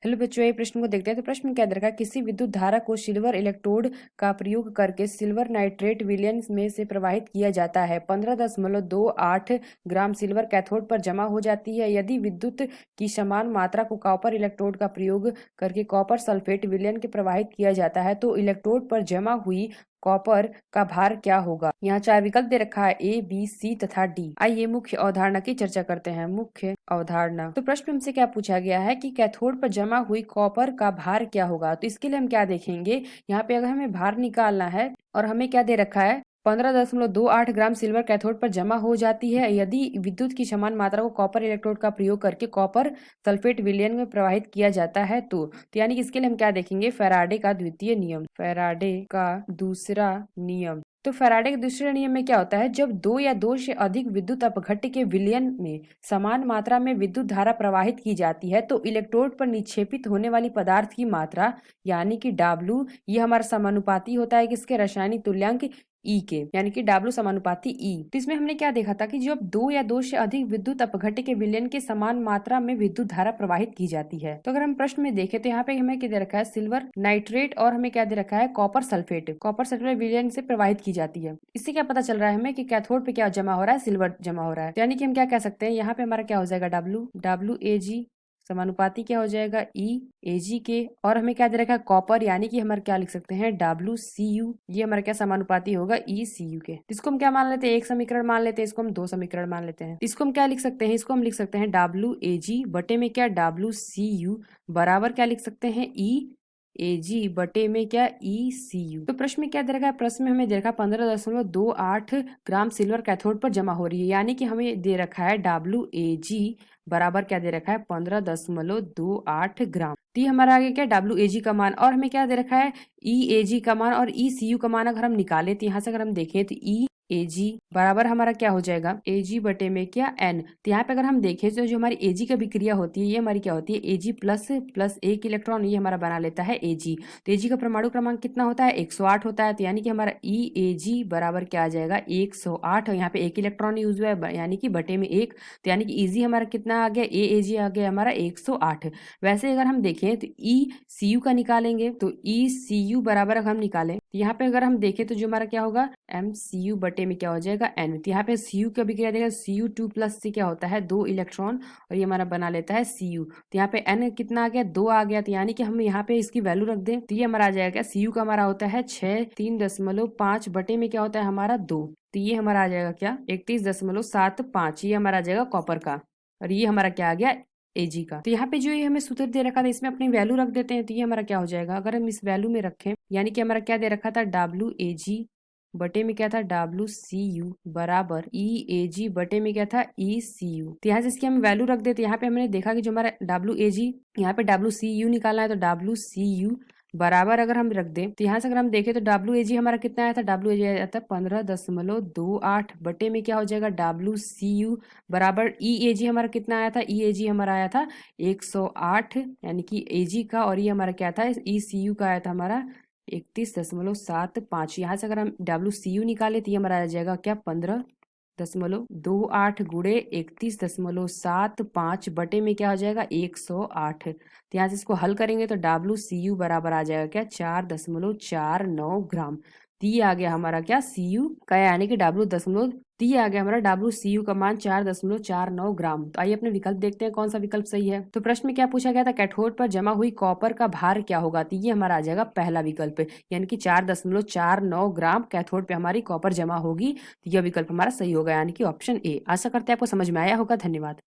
Hello बच्चों, ये प्रश्न को देखते हैं। तो प्रश्न में क्या दे रखा है, किसी विद्युत धारा को सिल्वर इलेक्ट्रोड का प्रयोग करके सिल्वर नाइट्रेट विलयन में से प्रवाहित किया जाता है। 15.28 ग्राम सिल्वर कैथोड पर जमा हो जाती है। यदि विद्युत की समान मात्रा को कॉपर इलेक्ट्रोड का प्रयोग करके कॉपर सल्फेट विलयन के प्रवाहित किया जाता है तो इलेक्ट्रोड पर जमा हुई कॉपर का भार क्या होगा। यहाँ 4 विकल्प दे रखा है, ए, बी, सी तथा डी। आइए मुख्य अवधारणा की चर्चा करते हैं। मुख्य अवधारणा। तो प्रश्न हमसे क्या पूछा गया है कि कैथोड पर जमा हुई कॉपर का भार क्या होगा। तो इसके लिए हम क्या देखेंगे, यहाँ पे अगर हमें भार निकालना है और हमें क्या दे रखा है, 15.28 ग्राम सिल्वर कैथोड पर जमा हो जाती है। यदि विद्युत की समान मात्रा को कॉपर इलेक्ट्रोड का प्रयोग करके कॉपर सल्फेट विलयन में प्रवाहित किया जाता है तो यानी कि इसके लिए हम क्या देखेंगे, फैराडे का द्वितीय नियम। फैराडे का दूसरा नियम। तो फैराडे के दूसरे नियम में क्या होता है, जब दो या दो से अधिक विद्युत अपघट्य के विलयन में समान मात्रा में विद्युत धारा प्रवाहित की जाती है तो इलेक्ट्रोड पर निक्षेपित होने वाली पदार्थ की मात्रा यानी कि W, ये हमारा समानुपाती होता है किसके, रासायनिक तुल्यांक ई के, यानी कि W समानुपाती ई। तो इसमें हमने क्या देखा था कि जब दो या दो से अधिक विद्युत अपघट्य के विलयन के समान मात्रा में विद्युत धारा प्रवाहित की जाती है। तो अगर हम प्रश्न में देखें तो यहाँ पे हमें क्या दे रखा है, सिल्वर नाइट्रेट और हमें क्या दे रखा है, कॉपर सल्फेट। कॉपर सल्फेट विलयन से प्रवाहित की जाती है। इससे क्या पता चल रहा है हमें कि कैथोड पे क्या जमा हो रहा है, सिल्वर जमा हो रहा है। तो यानी कि हम क्या कह सकते हैं, यहाँ पे हमारा क्या हो जाएगा, डब्ल्यू ए जी समानुपाती क्या हो जाएगा, ई ए जी के, और हमें क्या दे रखा है, कॉपर, यानी कि हमारे क्या लिख सकते हैं, डब्ल्यू सी यू, ये हमारा क्या समानुपाती होगा, ई सी यू के। इसको हम क्या मान लेते हैं, एक समीकरण मान लेते हैं, इसको हम दो समीकरण मान लेते हैं। इसको हम क्या लिख सकते हैं, इसको हम लिख सकते हैं डब्ल्यू ए जी बटे में क्या, डब्ल्यू सी यू बराबर क्या लिख सकते हैं, ई ए जी बटे में क्या, ई सी यू। तो प्रश्न में क्या दे रखा है, प्रश्न में हमें दे रखा है 15.28 ग्राम सिल्वर कैथोड पर जमा हो रही है, यानी कि हमें दे रखा है डब्ल्यू ए जी बराबर क्या दे रखा है, 15.28 ग्राम। तो ये हमारा आगे क्या, डब्ल्यू ए जी का मान, और हमें क्या दे रखा है, ई ए जी का मान और ई सी यू का मान अगर हम निकाले तो यहाँ से अगर हम देखें तो ई ए जी बराबर हमारा क्या हो जाएगा, ए जी बटे में क्या, एन। तो यहाँ पे अगर हम देखें तो जो हमारी ए जी की अभिक्रिया होती है ये हमारी क्या होती है, ए जी प्लस प्लस एक इलेक्ट्रॉन, ये हमारा बना लेता है ए जी। तो ए जी का परमाणु क्रमांक कितना होता है, 108 होता है। तो यानी कि हमारा ई ए जी बराबर क्या आ जाएगा, 108। और यहाँ पे एक इलेक्ट्रॉन यूज हुआ है यानी कि बटे में एक, तो यानी कि इजी हमारा कितना आ गया, ए जी आ गया हमारा 108। वैसे अगर हम देखें तो ई सी यू का निकालेंगे, तो ई सी यू बराबर अगर हम निकालें तो यहाँ पे अगर हम देखें तो जो हमारा क्या होगा, एम सी यू बटे में क्या हो जाएगा, एन। तो यहाँ पे सी यू का भी क्या देगा, सी यू टू प्लस से क्या होता है, 2 इलेक्ट्रॉन, और ये हमारा बना लेता है सी यू। तो यहाँ पे एन कितना आ गया, 2 आ गया। तो यानी कि हम यहाँ पे इसकी वैल्यू रख दें तो ये हमारा आ जाएगा, सी यू का हमारा होता है 6 3.5 बटे में क्या होता है हमारा 2। तो ये हमारा आ जाएगा क्या, 31.75, ये हमारा आ जाएगा कॉपर का, और ये हमारा क्या आ गया, एजी का। तो यहाँ पे जो ये हमें सूत्र दे रखा था इसमें अपनी वैल्यू रख देते हैं तो ये हमारा क्या हो जाएगा, अगर हम इस वैल्यू में रखें, यानी कि हमारा क्या दे रखा था, डब्ल्यू ए जी बटे में क्या था, डब्ल्यू सी यू बराबर ई ए जी बटे में क्या था, ई सी यू। तो यहाँ से इसकी हम वैल्यू रख देते, यहाँ पे हमने देखा कि जो हमारा डब्ल्यू ए जी, यहाँ पे डब्ल्यू सी यू निकालना है, तो डब्ल्यू सी यू बराबर अगर हम रख दें तो यहाँ से अगर हम देखें तो डब्ल्यू ए जी हमारा कितना आया था, डब्ल्यू ए जी आया था 15.28 बटे में क्या हो जाएगा, डब्ल्यू सी यू बराबर ई ए जी हमारा कितना आया था, ई ए जी हमारा आया था 108, यानी कि ए जी का, और ये हमारा क्या था, ई सी यू का आया था हमारा 31.75। यहाँ से अगर हम डब्ल्यू सी यू निकाले तो ये हमारा आ जाएगा क्या, 15.28 गुणे 31.75 बटे में क्या हो जाएगा, 108। तो यहाँ से इसको हल करेंगे तो डब्ल्यू सी यू बराबर आ जाएगा क्या, 4.49 ग्राम। ती आ गया हमारा क्या, सी यू का, यानी कि डब्ल्यू दशमलव ती आ गया हमारा डब्ल्यू सी यू का मान 4.49 ग्राम। तो आइए अपने विकल्प देखते हैं कौन सा विकल्प सही है। तो प्रश्न में क्या पूछा गया था, कैथोड पर जमा हुई कॉपर का भार क्या होगा। तो ये हमारा आ जाएगा पहला विकल्प, यानी कि 4.49 ग्राम कैथोड पे हमारी कॉपर जमा होगी। तो यह विकल्प हमारा सही होगा, यानी कि ऑप्शन ए। आशा करते हैं आपको समझ में आया होगा। धन्यवाद।